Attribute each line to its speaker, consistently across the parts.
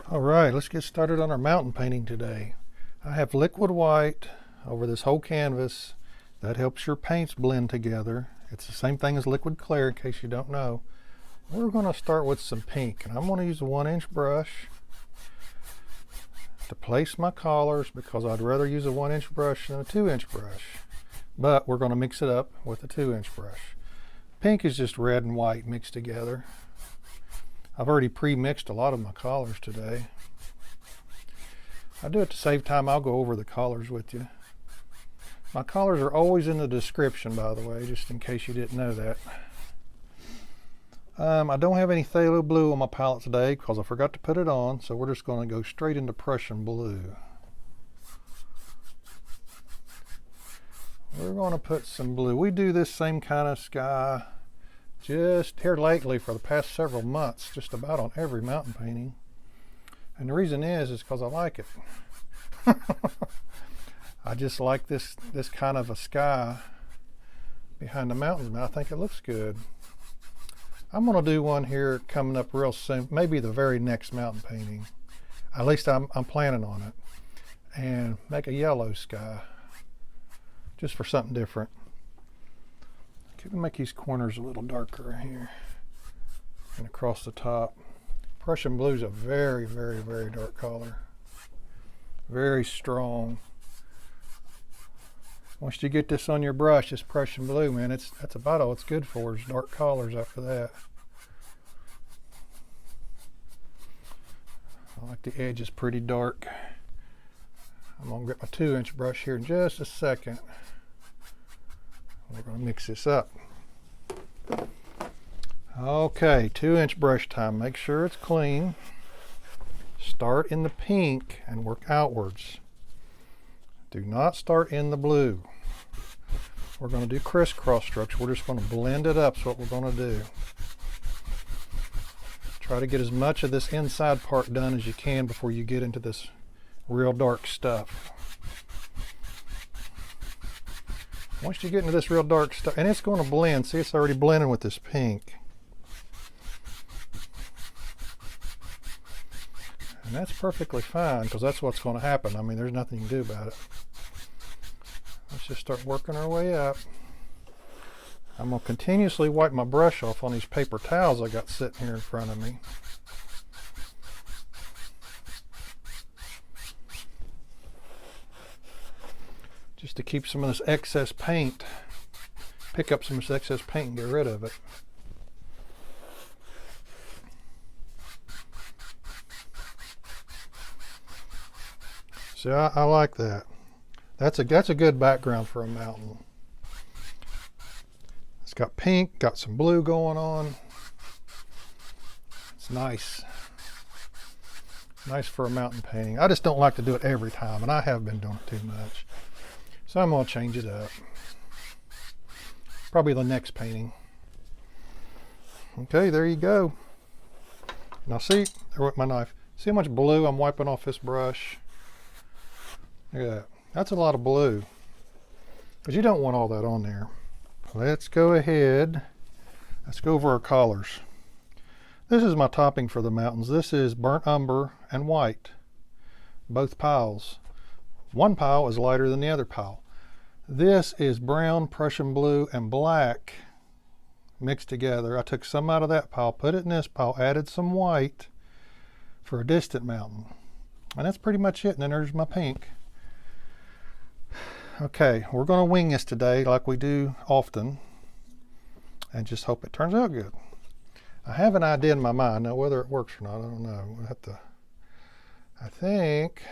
Speaker 1: All right, let's get started on our mountain painting today. I have liquid white over this whole canvas. That helps your paints blend together. It's the same thing as liquid clear, in case you don't know. We're going to start with some pink, and I'm going to use a 1-inch brush to place my collars because I'd rather use a 1-inch brush than a 2-inch brush. But we're going to mix it up with a 2-inch brush. Pink is just red and white mixed together. I've already pre-mixed a lot of my collars today. I do it to save time. I'll go over the collars with you. My collars are always in the description, by the way, just in case you didn't know that. I don't have any phthalo blue on my palette today because I forgot to put it on, so we're just going to go straight into Prussian blue. We're going to put some blue. We do this same kind of sky just here lately for the past several months, just about on every mountain painting. And the reason is because I like it. I just like this kind of a sky behind the mountains, and I think it looks good. I'm going to do one here coming up real soon, maybe the very next mountain painting. At least I'm planning on it. And make a yellow sky, just for something different. Can make these corners a little darker here and across the top. Prussian blue is a very, very, very dark color. Very strong. Once you get this on your brush, this Prussian blue, man, that's about all it's good for is dark colors after that. I like the edge is pretty dark. I'm going to get my 2-inch brush here in just a second. We're going to mix this up. Okay, 2-inch brush time. Make sure it's clean. Start in the pink and work outwards. Do not start in the blue. We're going to do crisscross strokes. We're just going to blend it up. That's what we're going to do. Try to get as much of this inside part done as you can before you get into this real dark stuff. Once you get into this real dark stuff, and it's going to blend. See, it's already blending with this pink. And that's perfectly fine because that's what's going to happen. I mean, there's nothing you can do about it. Let's just start working our way up. I'm going to continuously wipe my brush off on these paper towels I got sitting here in front of me. Just to keep some of this excess paint, pick up some of this excess paint and get rid of it. See, I like that. That's a good background for a mountain. It's got pink, got some blue going on. It's nice. Nice for a mountain painting. I just don't like to do it every time, and I have been doing it too much. So I'm going to change it up. Probably the next painting. Okay, there you go. Now see, there went my knife. See how much blue I'm wiping off this brush? Look at that. That's a lot of blue. But you don't want all that on there. Let's go ahead. Let's go over our collars. This is my topping for the mountains. This is burnt umber and white. Both piles. One pile is lighter than the other pile. This is brown, Prussian blue, and black mixed together. I took some out of that pile, put it in this pile, added some white for a distant mountain. And that's pretty much it. And then there's my pink. Okay, we're going to wing this today like we do often and just hope it turns out good. I have an idea in my mind. Now, whether it works or not, I don't know. We'll have to, I think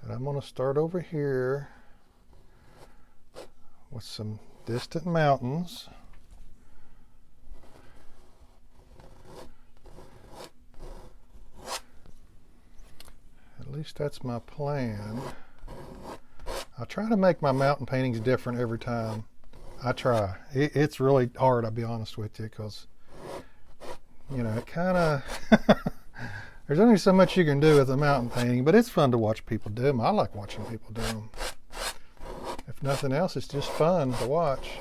Speaker 1: that I'm going to start over here with some distant mountains. At least that's my plan. I try to make my mountain paintings different every time. I try. It's really hard, I'll be honest with you, because, you know, it kind of, there's only so much you can do with a mountain painting, but it's fun to watch people do them. I like watching people do them. If nothing else, it's just fun to watch.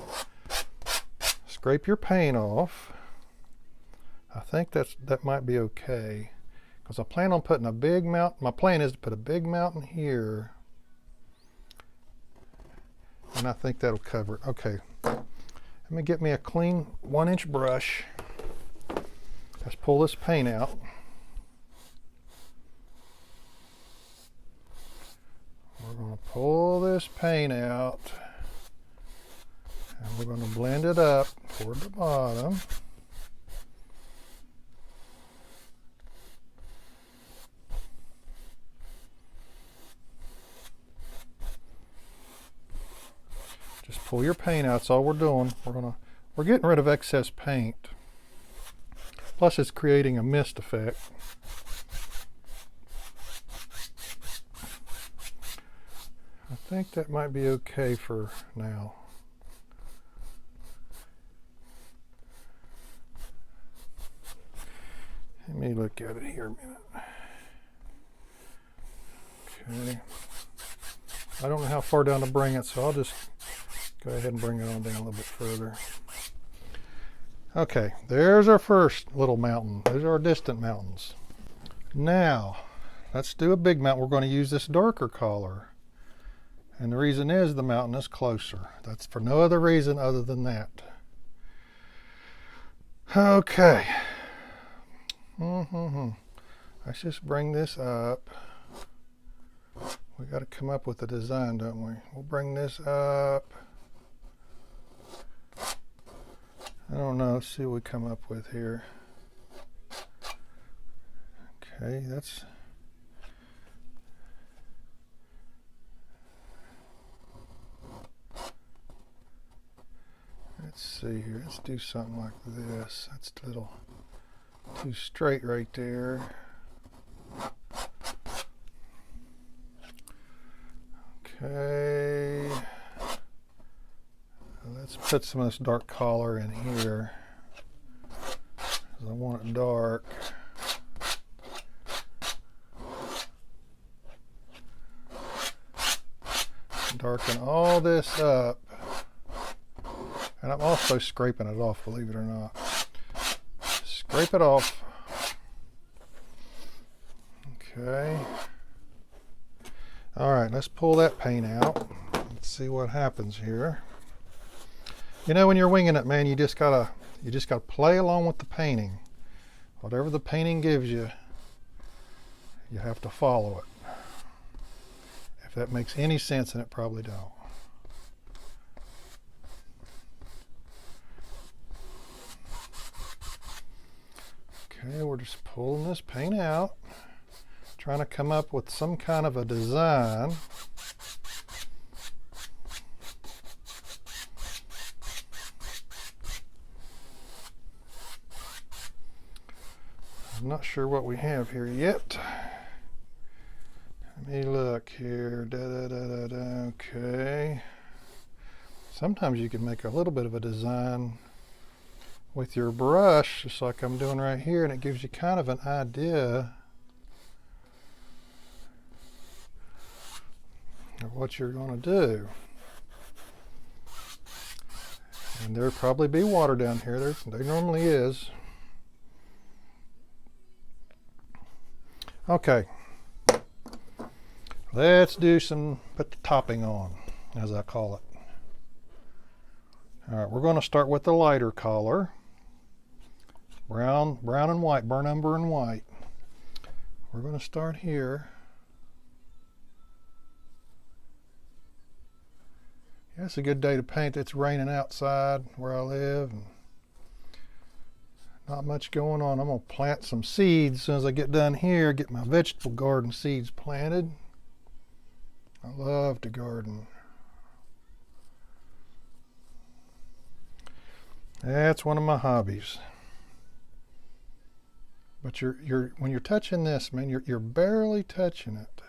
Speaker 1: Scrape your paint off. I think that might be okay. because I plan on putting a big mountain. My plan is to put a big mountain here, and I think that'll cover it. Okay, let me get me a clean 1-inch brush. Let's pull this paint out. We're going to pull this paint out, and we're going to blend it up toward the bottom. Just pull your paint out. That's all we're doing. We're getting rid of excess paint. Plus, it's creating a mist effect. I think that might be okay for now. Let me look at it here a minute. Okay. I don't know how far down to bring it, so I'll just go ahead and bring it on down a little bit further. Okay, there's our first little mountain. Those are our distant mountains. Now, let's do a big mountain. We're going to use this darker color. And the reason is the mountain is closer. That's for no other reason other than that. Okay. Let's just bring this up. We got to come up with a design, don't we? We'll bring this up. I don't know. Let's see what we come up with here. Okay, that's... Let's see here. Let's do something like this. That's a little too straight right there. Okay. Let's put some of this dark color in here, because I want it dark. Darken all this up. And I'm also scraping it off, believe it or not. Scrape it off. Okay. All right, let's pull that paint out. Let's see what happens here. You know, when you're winging it, man, you just gotta play along with the painting. Whatever the painting gives you, you have to follow it. If that makes any sense, and it probably don't. Okay, we're just pulling this paint out, trying to come up with some kind of a design. I'm not sure what we have here yet. Let me look here. Okay. Sometimes you can make a little bit of a design with your brush, just like I'm doing right here, and it gives you kind of an idea of what you're going to do. And there'll probably be water down here. There normally is. Okay. Let's put the topping on, as I call it. All right, we're going to start with the lighter color. Brown and white, burnt umber and white. We're going to start here. Yeah, it's a good day to paint. It's raining outside where I live, and not much going on. I'm going to plant some seeds as soon as I get done here, get my vegetable garden seeds planted. I love to garden. That's one of my hobbies. But when you're touching this, man, you're barely touching it.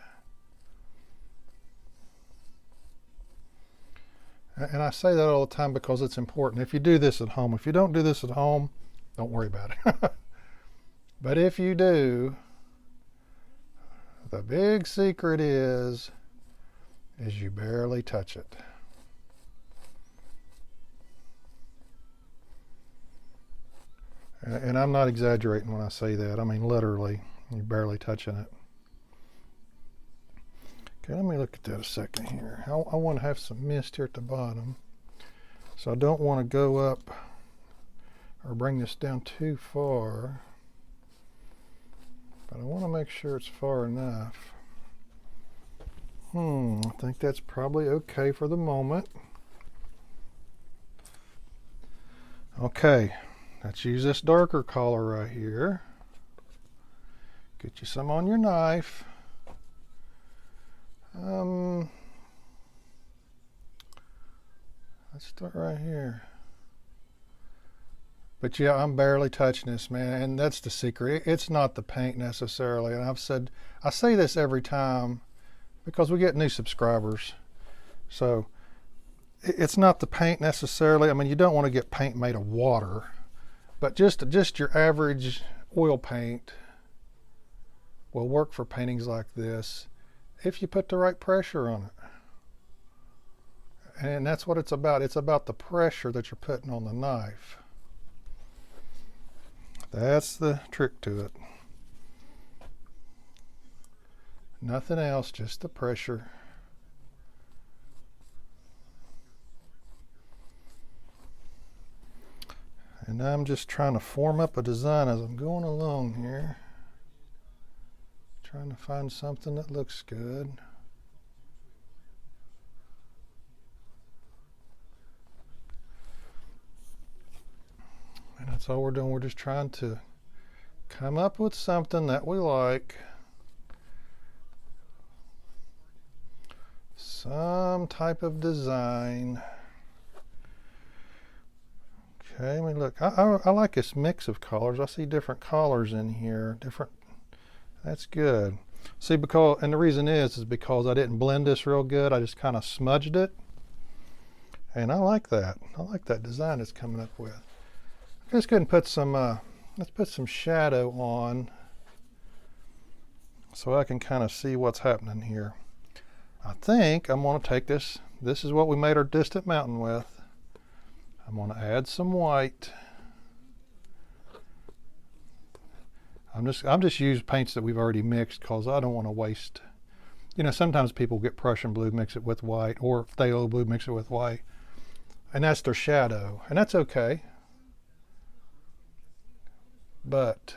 Speaker 1: And I say that all the time because it's important. If you do this at home, if you don't do this at home, don't worry about it. But if you do, the big secret is you barely touch it. And I'm not exaggerating when I say that. I mean literally. You're barely touching it. Okay, let me look at that a second here. I want to have some mist here at the bottom. So I don't want to go up or bring this down too far. But I want to make sure it's far enough. I think that's probably okay for the moment. Okay, let's use this darker color right here. Get you some on your knife. Let's start right here. But yeah, I'm barely touching this, man, and that's the secret. It's not the paint necessarily, and I say this every time because we get new subscribers. So it's not the paint necessarily. I mean, you don't want to get paint made of water, but just your average oil paint will work for paintings like this if you put the right pressure on it. And that's what it's about. It's about the pressure that you're putting on the knife. That's the trick to it. Nothing else, just the pressure. And I'm just trying to form up a design as I'm going along here. Trying to find something that looks good. And that's all we're doing. We're just trying to come up with something that we like. Some type of design. Okay, I mean, look, I like this mix of colors. I see different colors in here. That's good. See, and the reason is because I didn't blend this real good. I just kind of smudged it. And I like that. I like that design it's coming up with. Let's go ahead and put some, let's put some shadow on so I can kind of see what's happening here. I think I'm going to take this is what we made our distant mountain with. I'm going to add some white. I'm just using paints that we've already mixed because I don't want to waste. You know, sometimes people get Prussian blue, mix it with white, or phthalo blue, mix it with white. And that's their shadow. And that's okay. But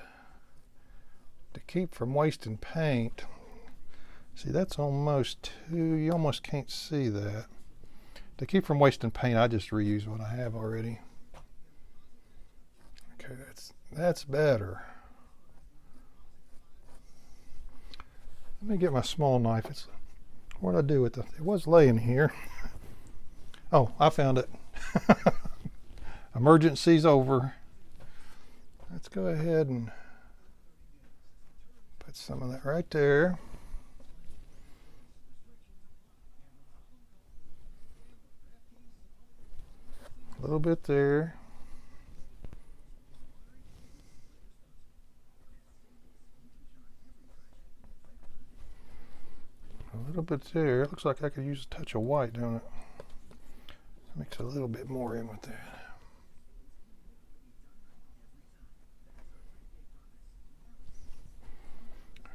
Speaker 1: to keep from wasting paint, see, that's almost too, you almost can't see that. To keep from wasting paint, I just reuse what I have already. Okay, that's better. Let me get my small knife. What did I do with it? It was laying here. Oh, I found it. Emergency's over. Let's go ahead and put some of that right there. A little bit there. A little bit there. It looks like I could use a touch of white, don't it? Mix a little bit more in with that.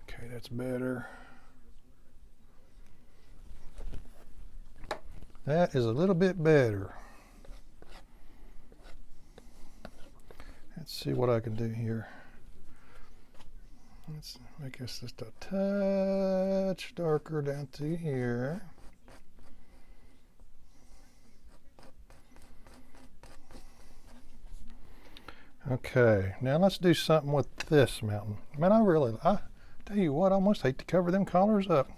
Speaker 1: Okay, that's better. That is a little bit better. Let's see what I can do here. Let's make this just a touch darker down to here. Okay, now let's do something with this mountain. Man, I tell you what, I almost hate to cover them colors up.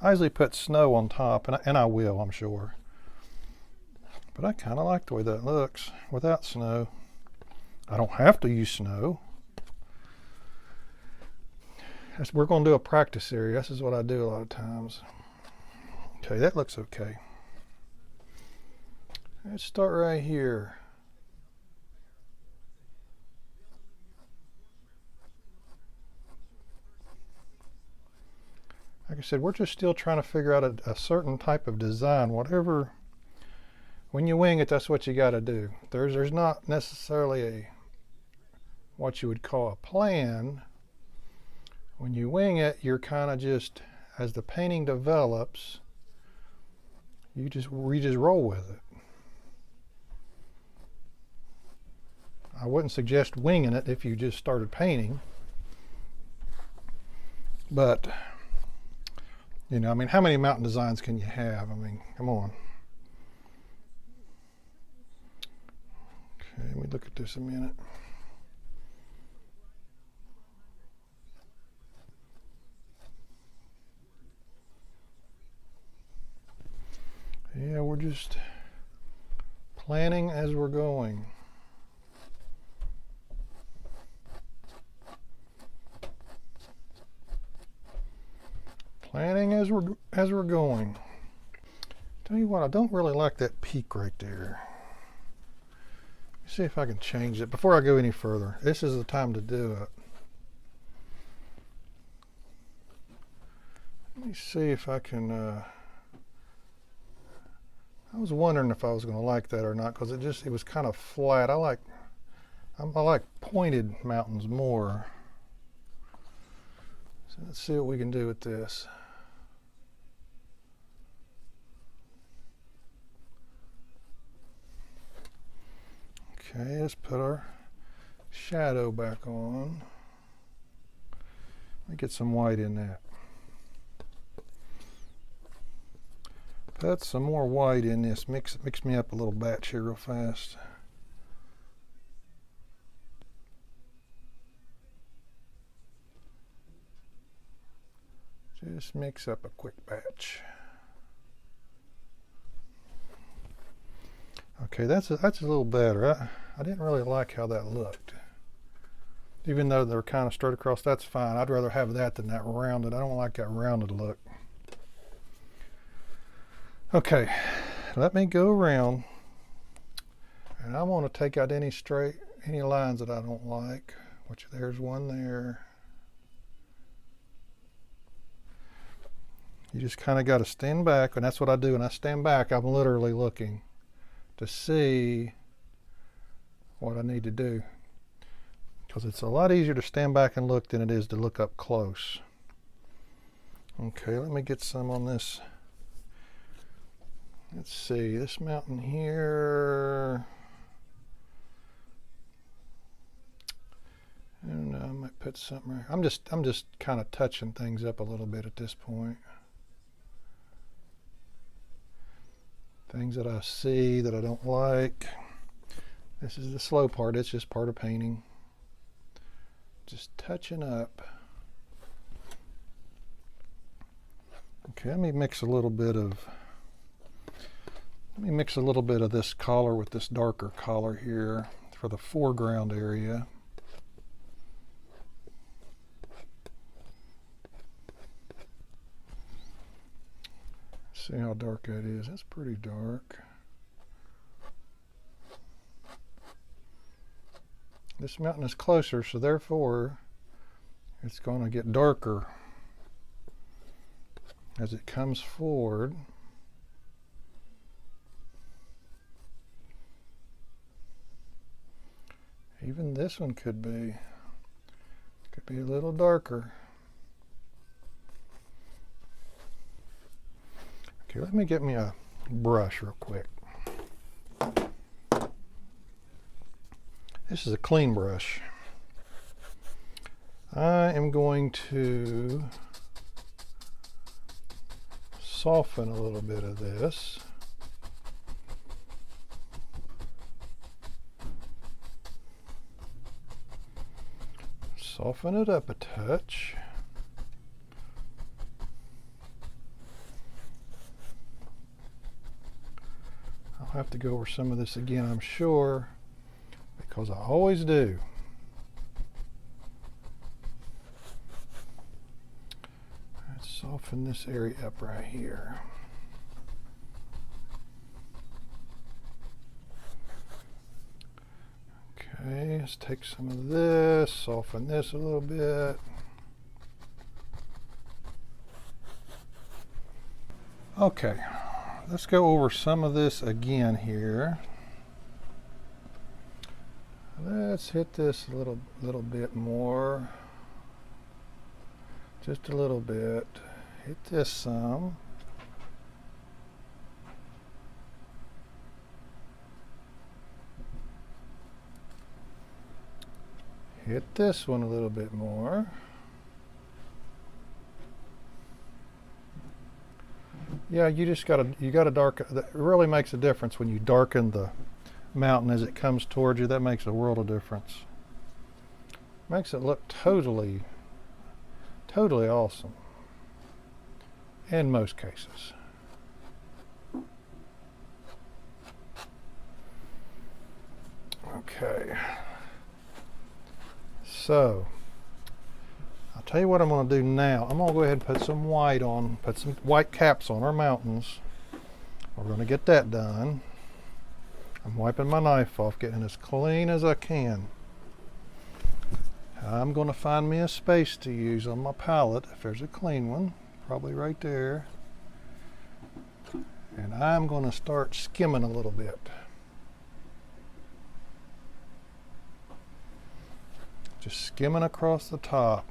Speaker 1: I usually put snow on top, and I will, I'm sure. But I kind of like the way that looks without snow. I don't have to use snow. We're going to do a practice area. This is what I do a lot of times. Okay, that looks okay. Let's start right here. Like I said, we're just still trying to figure out a certain type of design. Whatever, when you wing it, that's what you got to do. There's not necessarily what you would call a plan. When you wing it, you're kind of just, as the painting develops, we just roll with it. I wouldn't suggest winging it if you just started painting, but you know, I mean, how many mountain designs can you have? I mean, come on. Okay, let me look at this a minute. Yeah, we're just planning as we're going. Planning as we're going. Tell you what, I don't really like that peak right there. Let me see if I can change it before I go any further. This is the time to do it. Let me see if I can. I was wondering if I was going to like that or not, because it was kind of flat. I like pointed mountains more. So let's see what we can do with this. Okay, let's put our shadow back on. Let me get some white in that. Put some more white in this. Mix me up a little batch here real fast. Just mix up a quick batch. Okay, that's a little better. I didn't really like how that looked. Even though they're kind of straight across, that's fine. I'd rather have that than that rounded. I don't like that rounded look. Okay, let me go around, and I want to take out any lines that I don't like, which there's one there. You just kind of got to stand back, and that's what I do. When I stand back, I'm literally looking to see what I need to do, because it's a lot easier to stand back and look than it is to look up close. Okay, let me get some on this. Let's see, this mountain here. I don't know, I might put something right. I'm just kind of touching things up a little bit at this point. Things that I see that I don't like. This is the slow part. It's just part of painting. Just touching up. Okay, let me mix a little bit of this color with this darker color here for the foreground area. See how dark that is. That's pretty dark. This mountain is closer, so therefore it's going to get darker as it comes forward. Even this one could be a little darker. Okay, let me get me a brush real quick. This is a clean brush. I am going to soften a little bit of this. Soften it up a touch. I'll have to go over some of this again, I'm sure, because I always do. Let's soften this area up right here. Okay, let's take some of this, soften this a little bit. Okay, let's go over some of this again here. Let's hit this a little bit more. Just a little bit. Hit this some. Hit this one a little bit more. Yeah, you gotta darken. It really makes a difference when you darken the mountain as it comes towards you. That makes a world of difference. Makes it look totally awesome. In most cases. Okay. So, I'll tell you what I'm going to do now. I'm going to go ahead and put some white on, put some white caps on our mountains. We're going to get that done. I'm wiping my knife off, getting as clean as I can. I'm going to find me a space to use on my palette, if there's a clean one, probably right there. And I'm going to start skimming a little bit. Just skimming across the top.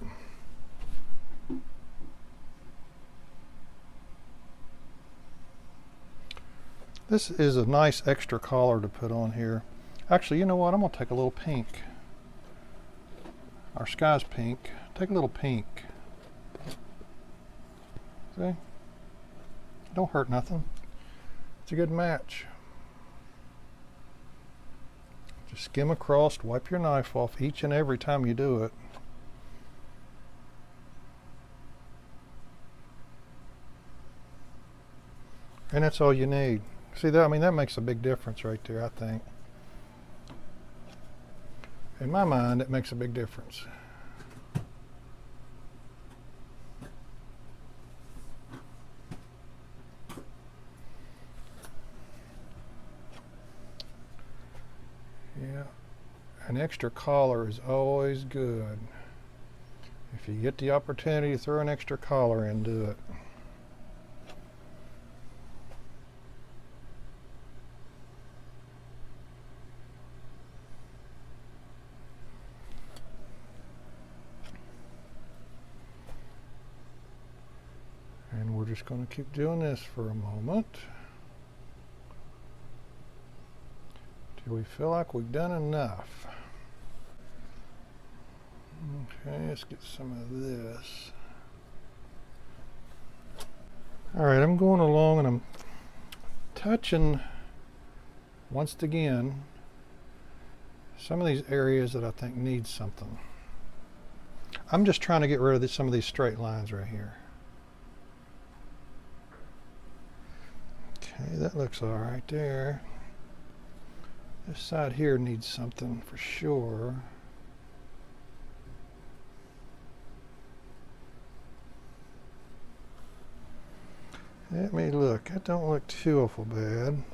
Speaker 1: This is a nice extra color to put on here. Actually, you know what? I'm going to take a little pink. Our sky's pink. Take a little pink. See? Don't hurt nothing. It's a good match. Just skim across, wipe your knife off each and every time you do it. And that's all you need. See that? I mean, that makes a big difference right there, I think. In my mind, it makes a big difference. Yeah, an extra collar is always good. If you get the opportunity to throw an extra collar in, do it. And we're just going to keep doing this for a moment. Do we feel like we've done enough? Okay, let's get some of this. All right, I'm going along and I'm touching, once again, some of these areas that I think need something. I'm just trying to get rid of some of these straight lines right here. Okay, that looks all right there. This side here needs something for sure. Let me look. That don't look too awful bad.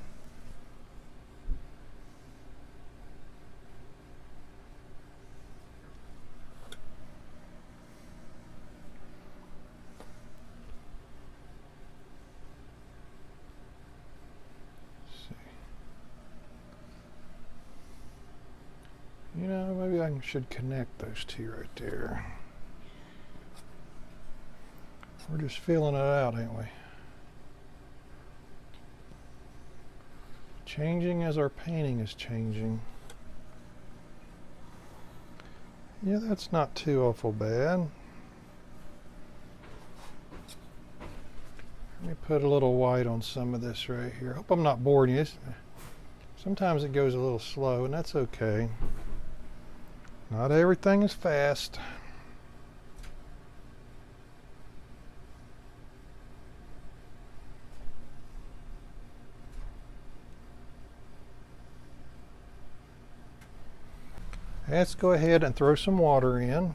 Speaker 1: You know, maybe I should connect those two right there. We're just feeling it out, ain't we? Changing as our painting is changing. Yeah, that's not too awful bad. Let me put a little white on some of this right here. Hope I'm not boring you. Sometimes it goes a little slow, and that's okay. Not everything is fast. Let's go ahead and throw some water in.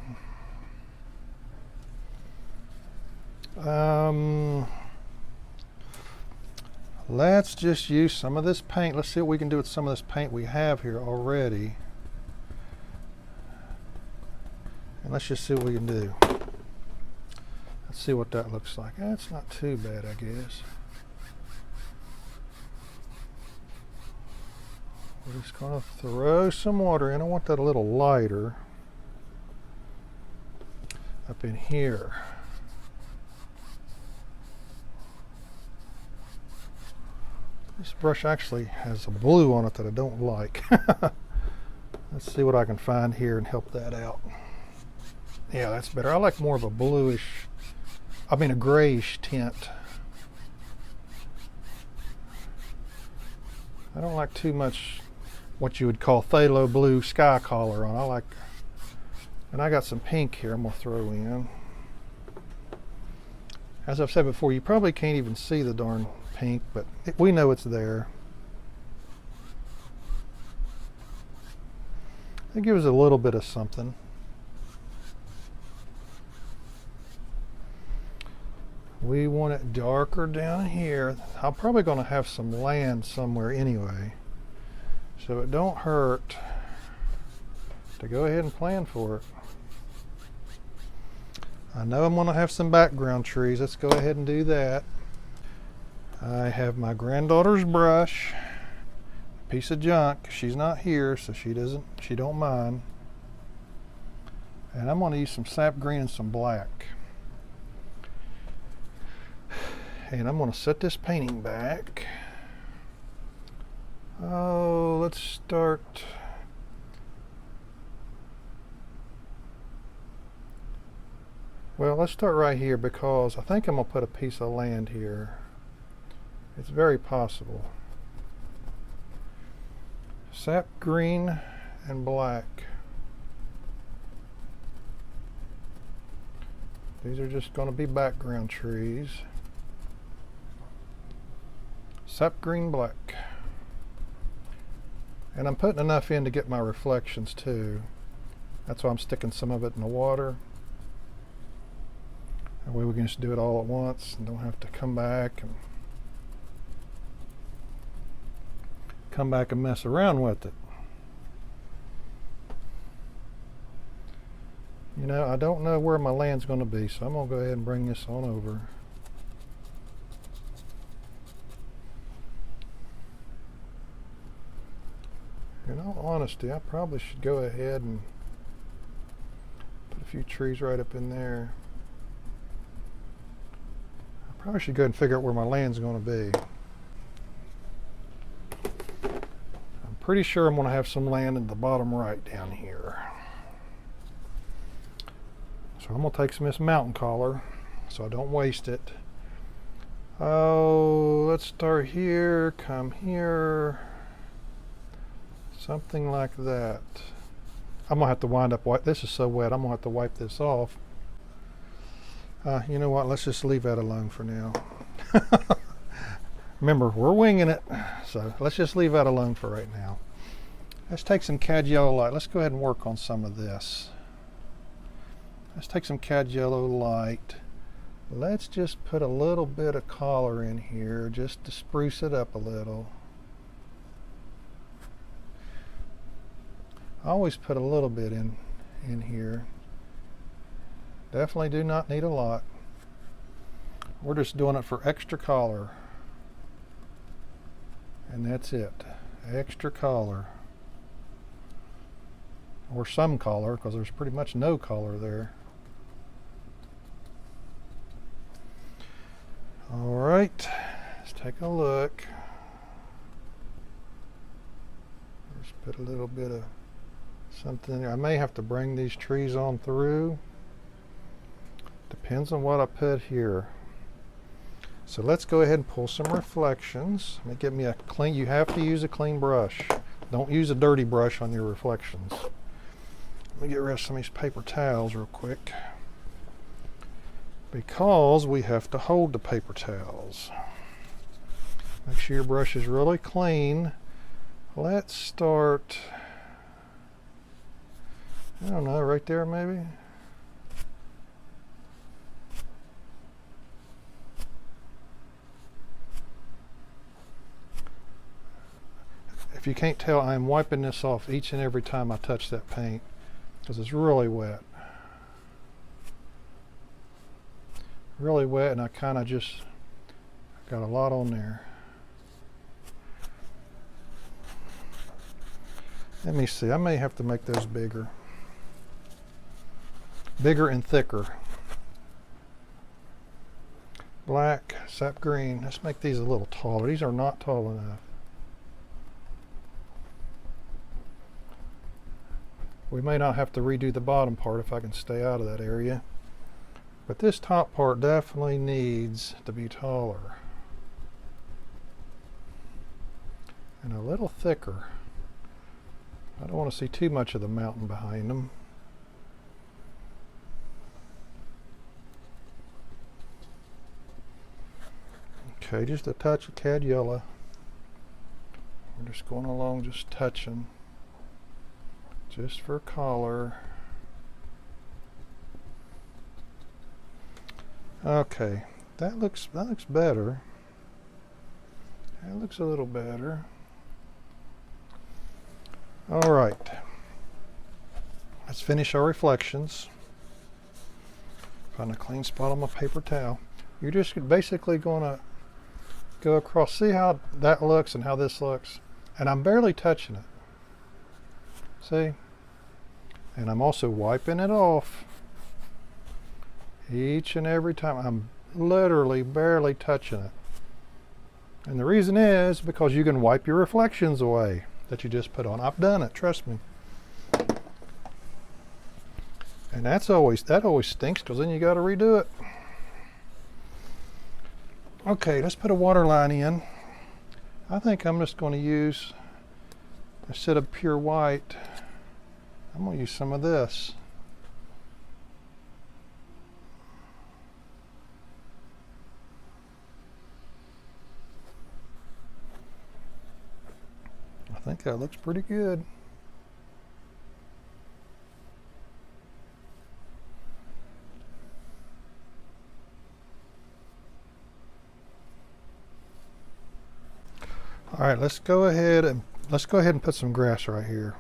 Speaker 1: Let's just use some of this paint. Let's see what we can do with some of this paint we have here already. And let's just see what we can do. Let's see what that looks like. That's not too bad, I guess. We're just going to throw some water in. I want that a little lighter up in here. This brush actually has a blue on it that I don't like. Let's see what I can find here and help that out. Yeah, that's better. I like more of a bluish, I mean a grayish tint. I don't like too much what you would call phthalo blue sky color on. I like, and I got some pink here I'm gonna throw in. As I've said before, you probably can't even see the darn pink, but we know it's there. It gives a little bit of something. We want it darker down here. I'm probably going to have some land somewhere anyway, so it don't hurt to go ahead and plan for it. I know I'm going to have some background trees. Let's go ahead and do that. I have my granddaughter's brush, a piece of junk. She's not here, so she don't mind. And I'm going to use some sap green and some black. And I'm going to set this painting back. Oh, let's start. Well, let's start right here because I think I'm going to put a piece of land here. It's very possible. Sap green and black. These are just going to be background trees. Sap green, black. And I'm putting enough in to get my reflections too. That's why I'm sticking some of it in the water. That way we can just do it all at once and don't have to come back and mess around with it. You know, I don't know where my land's going to be, so I'm going to go ahead and bring this on over. In all honesty, I probably should go ahead and put a few trees right up in there. I probably should go ahead and figure out where my land's going to be. I'm pretty sure I'm going to have some land in the bottom right down here. So I'm going to take some of this mountain color so I don't waste it. Oh, let's start here, come here. Something like that. I'm gonna have to wind up, this is so wet, I'm gonna have to wipe this off. You know what, let's just leave that alone for now. Remember, we're winging it, so let's just leave that alone for right now. Let's take some cad yellow light. Let's go ahead and work on some of this. Let's take some cad yellow light. Let's just put a little bit of color in here just to spruce it up a little. I always put a little bit in here. Definitely do not need a lot. We're just doing it for extra color. And that's it. Extra color. Or some color, because there's pretty much no color there. All right, let's take a look. Just put a little bit of something there. I may have to bring these trees on through. Depends on what I put here. So let's go ahead and pull some reflections. Let me get me a clean, you have to use a clean brush. Don't use a dirty brush on your reflections. Let me get rid of some of these paper towels real quick, because we have to hold the paper towels. Make sure your brush is really clean. Let's start, I don't know, right there maybe. If you can't tell, I'm wiping this off each and every time I touch that paint because it's really wet. Really wet, and I kind of just got a lot on there. Let me see, I may have to make those bigger. Bigger and thicker. black, sap green. Let's make these a little taller. These are not tall enough. We may not have to redo the bottom part if I can stay out of that area. But this top part definitely needs to be taller. And a little thicker. I don't want to see too much of the mountain behind them. Okay, just a touch of cad yellow. We're just going along, just touching. Just for color. Okay, that looks better. That looks a little better. All right, let's finish our reflections. Find a clean spot on my paper towel. You're just basically going to go across. See how that looks and how this looks? And I'm barely touching it. See? And I'm also wiping it off each and every time. I'm literally barely touching it. And the reason is because you can wipe your reflections away that you just put on. I've done it, trust me. And that always stinks because then you got to redo it. Okay, let's put a water line in. I think I'm just going to use, instead of pure white, I'm going to use some of this. I think that looks pretty good. All right, let's go ahead and put some grass right here.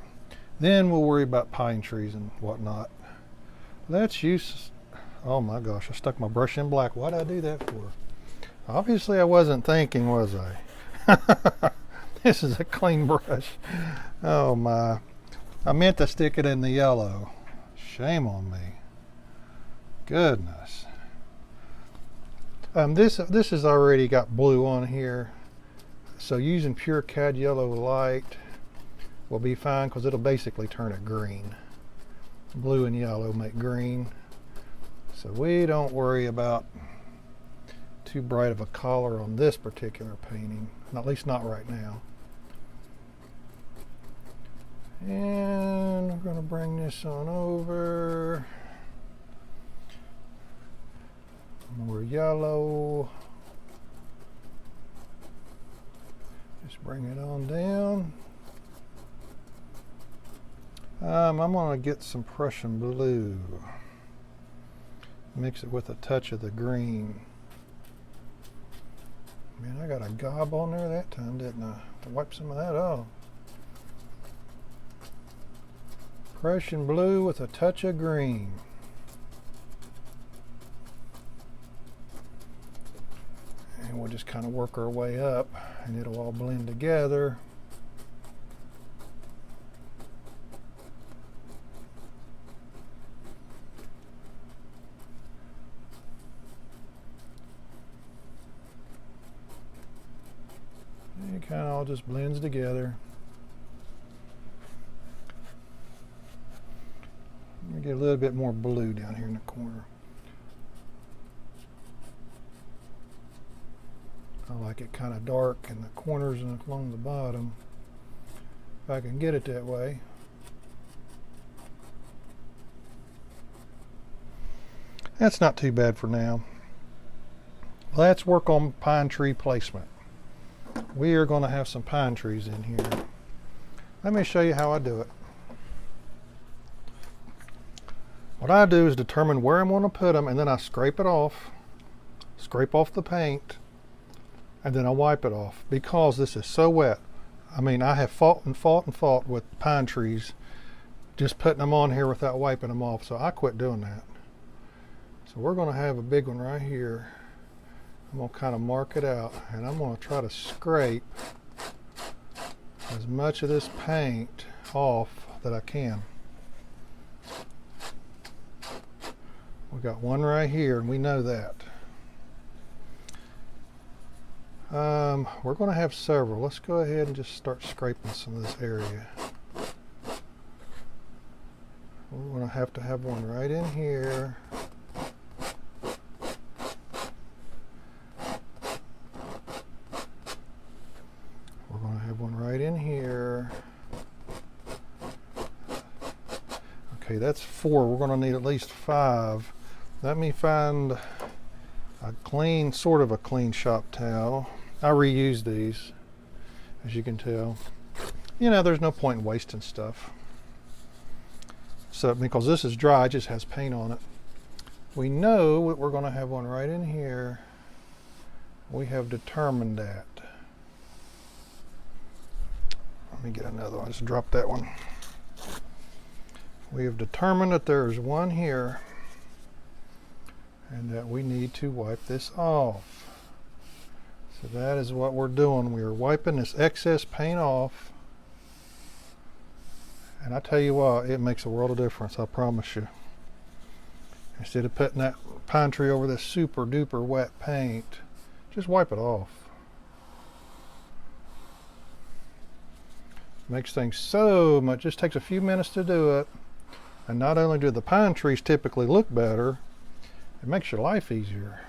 Speaker 1: Then we'll worry about pine trees and whatnot. Let's use, oh my gosh, I stuck my brush in black. Why did I do that for? Obviously I wasn't thinking, was I? This is a clean brush. Oh my. I meant to stick it in the yellow. Shame on me. Goodness. This has already got blue on here. So using pure cad yellow light will be fine because it'll basically turn it green. Blue and yellow make green. So we don't worry about too bright of a color on this particular painting, at least not right now. And we're going to bring this on over. More yellow. Just bring it on down. I'm going to get some Prussian blue. Mix it with a touch of the green. Man, I got a gob on there that time, didn't I? To wipe some of that off. Prussian blue with a touch of green. And we'll just kind of work our way up and it'll all blend together. And it kind of all just blends together. Let me get a little bit more blue down here in the corner. I like it kind of dark in the corners and along the bottom, if I can get it that way. That's not too bad for now. Let's work on pine tree placement. We are going to have some pine trees in here. Let me show you how I do it. What I do is determine where I'm going to put them, and then I scrape it off, scrape off the paint, and then I wipe it off because this is so wet. I mean, I have fought with pine trees just putting them on here without wiping them off, so I quit doing that. So we're going to have a big one right here. I'm going to kind of mark it out, and I'm going to try to scrape as much of this paint off that I can. We got one right here, and we know that. We're going to have several. Let's go ahead and just start scraping some of this area. We're going to have one right in here. We're going to have one right in here. Okay, that's 4. We're going to need at least 5. Let me find a clean, sort of a clean shop towel. I reuse these, as you can tell. You know, there's no point in wasting stuff. So, because this is dry, it just has paint on it. We know that we're going to have one right in here. We have determined that. Let me get another one. Just drop that one. We have determined that there's one here and that we need to wipe this off. So that is what we're doing. We are wiping this excess paint off. And I tell you what, it makes a world of difference, I promise you. Instead of putting that pine tree over this super duper wet paint, just wipe it off. Makes things so much, just takes a few minutes to do it. And not only do the pine trees typically look better, it makes your life easier.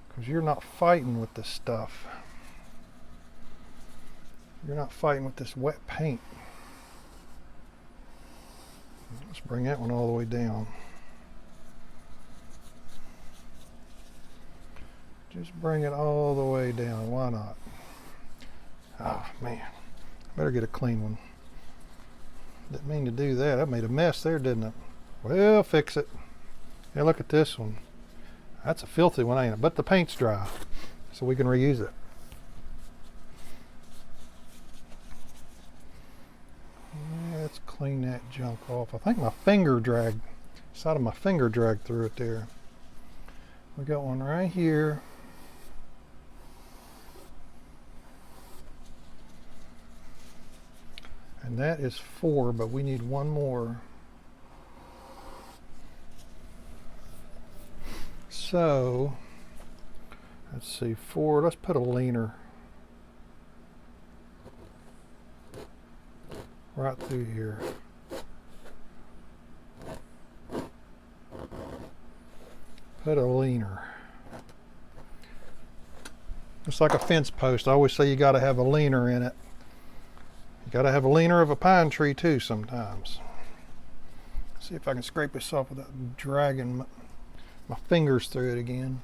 Speaker 1: Because you're not fighting with this stuff. You're not fighting with this wet paint. Let's bring that one all the way down. Just bring it all the way down. Why not? Oh man, better get a clean one. Didn't mean to do that. I made a mess there, didn't it? Well, fix it. Hey, look at this one. That's a filthy one, ain't it? But the paint's dry, so we can reuse it. Let's clean that junk off. I think my side of my finger dragged through it there. We got one right here. And that is 4, but we need one more. So, let's see, 4, let's put a leaner right through here. Put a leaner. It's like a fence post. I always say you got to have a leaner in it. You got to have a leaner of a pine tree too sometimes. See if I can scrape this off without dragging my fingers through it again.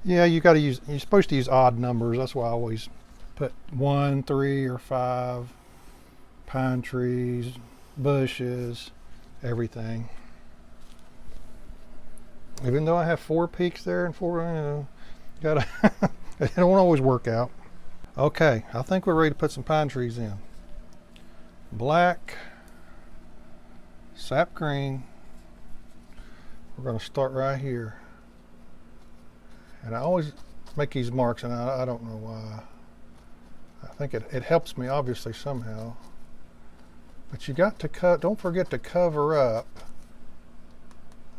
Speaker 1: Yeah, you're supposed to use odd numbers. That's why I always put 1, 3, or 5. Pine trees, bushes, everything. Even though I have 4 peaks there and 4, you know, it don't always work out. Okay, I think we're ready to put some pine trees in. Black, sap green. We're going to start right here. And I always make these marks, and I don't know why. I think it helps me obviously somehow. But you got to don't forget to cover up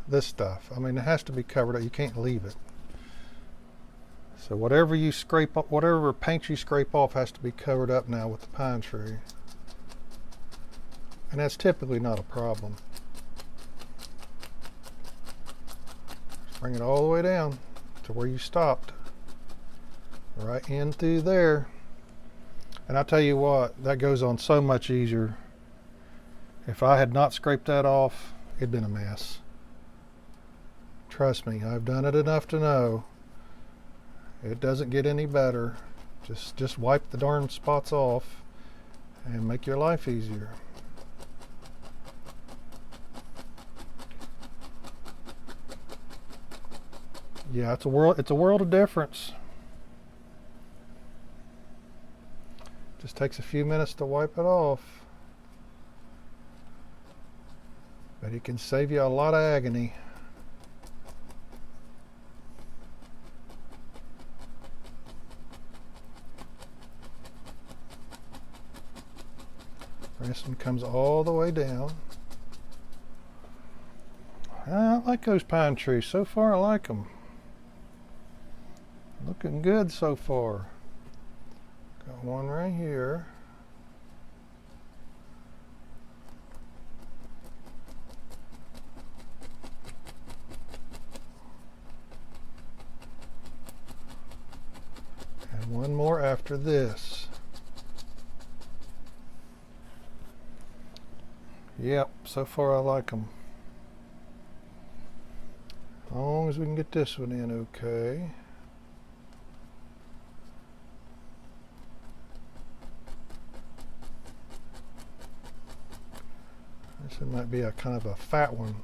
Speaker 1: this stuff. I mean, it has to be covered up. You can't leave it. So whatever you scrape up, whatever paint you scrape off has to be covered up now with the pine tree. And that's typically not a problem. Just bring it all the way down to where you stopped. Right in through there. And I tell you what, that goes on so much easier. If I had not scraped that off, it'd been a mess. Trust me, I've done it enough to know it doesn't get any better. Just wipe the darn spots off and make your life easier. Yeah, it's a world of difference. Just takes a few minutes to wipe it off. But it can save you a lot of agony. This one comes all the way down. I like those pine trees. So far, I like them. Looking good so far. Got one right here. And one more after this. Yep, so far I like them. As long as we can get this one in okay. This one might be a kind of a fat one.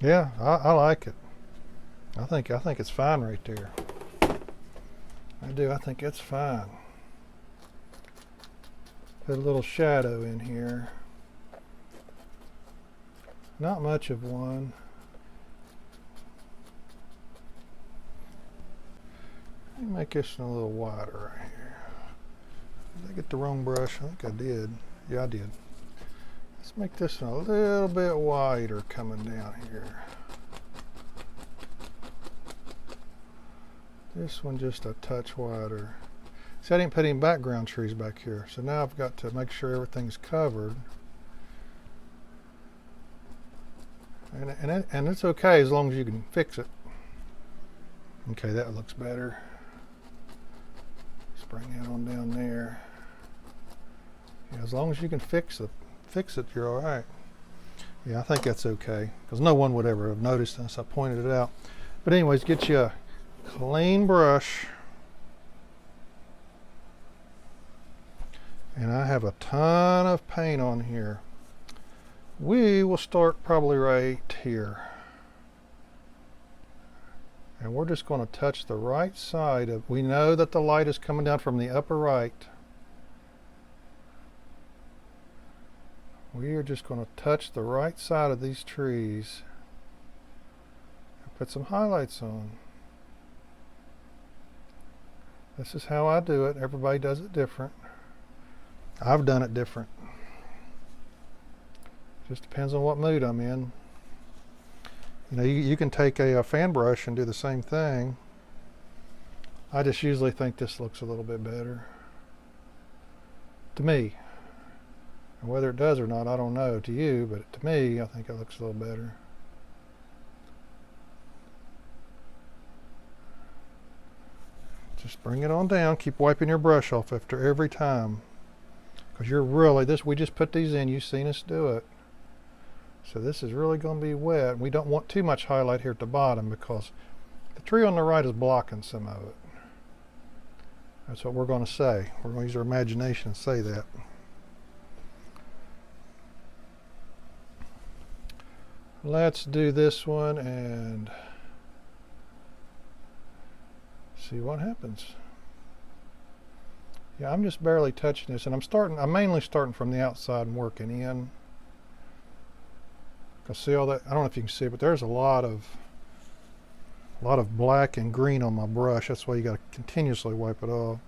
Speaker 1: Yeah, I like it. I think it's fine right there. I do. I think it's fine. Put a little shadow in here. Not much of one. Let me make this one a little wider right here. Did I get the wrong brush? I think I did. Yeah, I did. Let's make this one a little bit wider coming down here. This one just a touch wider. See, I didn't put any background trees back here, so now I've got to make sure everything's covered. And it's okay as long as you can fix it. Okay, that looks better. Let's bring that on down there. Yeah, as long as you can fix it, you're all right. Yeah, I think that's okay, because no one would ever have noticed unless I pointed it out. But anyways, get you a clean brush. And I have a ton of paint on here. We will start probably right here. And we're just going to touch the right side of, we know that the light is coming down from the upper right. We are just going to touch the right side of these trees and put some highlights on. This is how I do it. Everybody does it different. I've done it different. Just depends on what mood I'm in. You know, you can take a fan brush and do the same thing. I just usually think this looks a little bit better. To me. And whether it does or not, I don't know to you, but to me, I think it looks a little better. Just bring it on down. Keep wiping your brush off after every time. Because you're really, we just put these in, you've seen us do it. So this is really going to be wet. We don't want too much highlight here at the bottom because the tree on the right is blocking some of it. That's what we're going to say. We're going to use our imagination and say that. Let's do this one and see what happens. Yeah, I'm just barely touching this, and I'm mainly starting from the outside and working in. Cause see all that, I don't know if you can see it, but there's a lot of black and green on my brush. That's why you got to continuously wipe it off.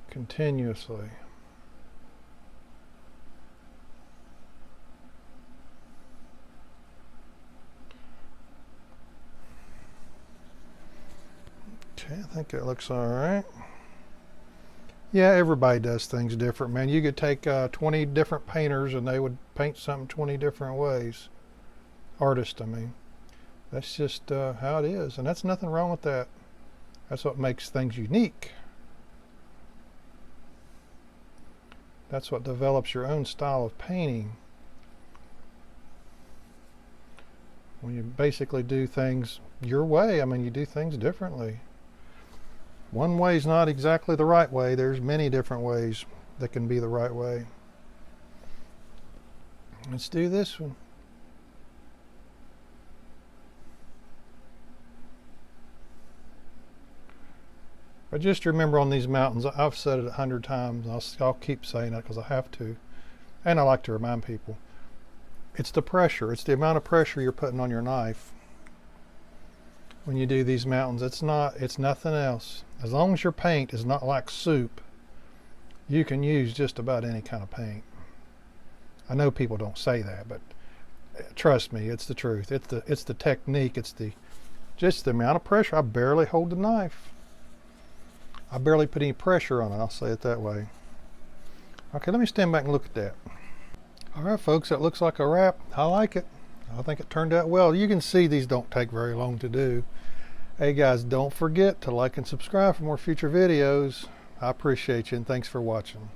Speaker 1: Continuously. Okay, I think it looks all right. Yeah, everybody does things different, man. You could take 20 different painters and they would paint something 20 different ways. Artists, I mean. That's just how it is, and that's nothing wrong with that. That's what makes things unique. That's what develops your own style of painting. When you basically do things your way, I mean, you do things differently. One way is not exactly the right way. There's many different ways that can be the right way. Let's do this one. But just remember on these mountains, I've said it 100 times, I'll keep saying it because I have to. And I like to remind people. It's the pressure. It's the amount of pressure you're putting on your knife. When you do these mountains, it's nothing else. As long as your paint is not like soup, you can use just about any kind of paint. I know people don't say that, but trust me, it's the truth. It's the technique. It's just the amount of pressure. I barely hold the knife. I barely put any pressure on it. I'll say it that way. Okay, let me stand back and look at that. All right, folks, that looks like a wrap. I like it. I think it turned out well. You can see these don't take very long to do. Hey guys, don't forget to like and subscribe for more future videos. I appreciate you, and thanks for watching.